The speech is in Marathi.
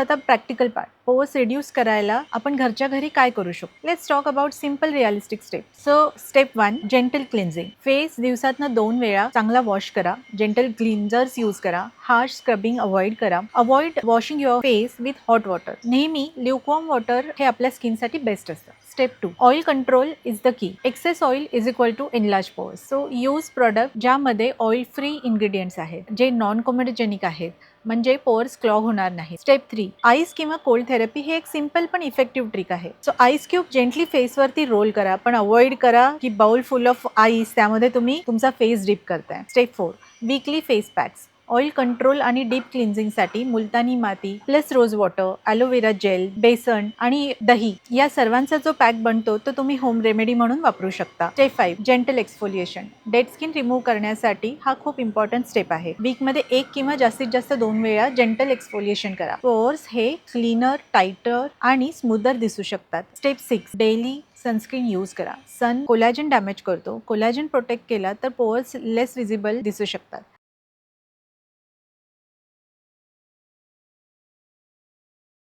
आता प्रॅक्टिकल पार्ट, पोर्स रिड्यूस करायला आपण घरच्या घरी काय करू शकतो. Let's talk about simple realistic step. So step 1, gentle cleansing. Face दिवसातनं 2 वेळा चांगला वॉश करा. जेंटल क्लिन्झर्स यूज करा. हार्श स्क्रबिंग अवॉइड करा. Avoid washing your face with hot water. नेहमी ल्युकवॉर्म वॉटर हे आपल्या स्किनसाठी बेस्ट असतं. Step 2, oil control is the key. Excess oil is equal to enlarge pores. So use product ज्यामध्ये ऑइल फ्री इन्ग्रेडियंट्स आहेत, जे नॉन कोमेडोजेनिक आहेत, म्हणजे पोर्स क्लॉग होणार नाही. स्टेप 3, आईस किंवा कोल्ड थेरपी. ही एक सिंपल पण इफेक्टिव्ह ट्रिक आहे. सो आईस क्यूब जेंटली फेसवरती रोल करा, पण अवॉइड करा की बाउल फुल ऑफ आईस त्यामध्ये तुम्ही तुमचा फेस डिप करताय. Step 4, weekly face packs. Oil control आणि डीप क्लिन्झिंगसाठी मुलतानी माती plus rose water, aloe vera gel, बेसन आणि दही या सर्वांचा जो पॅक बनतो तो तुम्ही होम रेमेडी म्हणून वापरू शकता. Step 5, gentle exfoliation. Dead skin remove करण्यासाठी हा खूप इम्पॉर्टंट स्टेप आहे. वीकमध्ये 1 किंवा जास्तीत जास्त 2 वेळा जेंटल एक्सफोलिएशन करा. पोर्स हे क्लीनर, टाइटर आणि स्मूदर दिसू शकतात. स्टेप 6, डेली सनस्क्रीन यूज करा. सन कोलॅजन डॅमेज करतो. कोलॅजन प्रोटेक्ट केला तर पोर्स लेस विजिबल दिसू शकतात.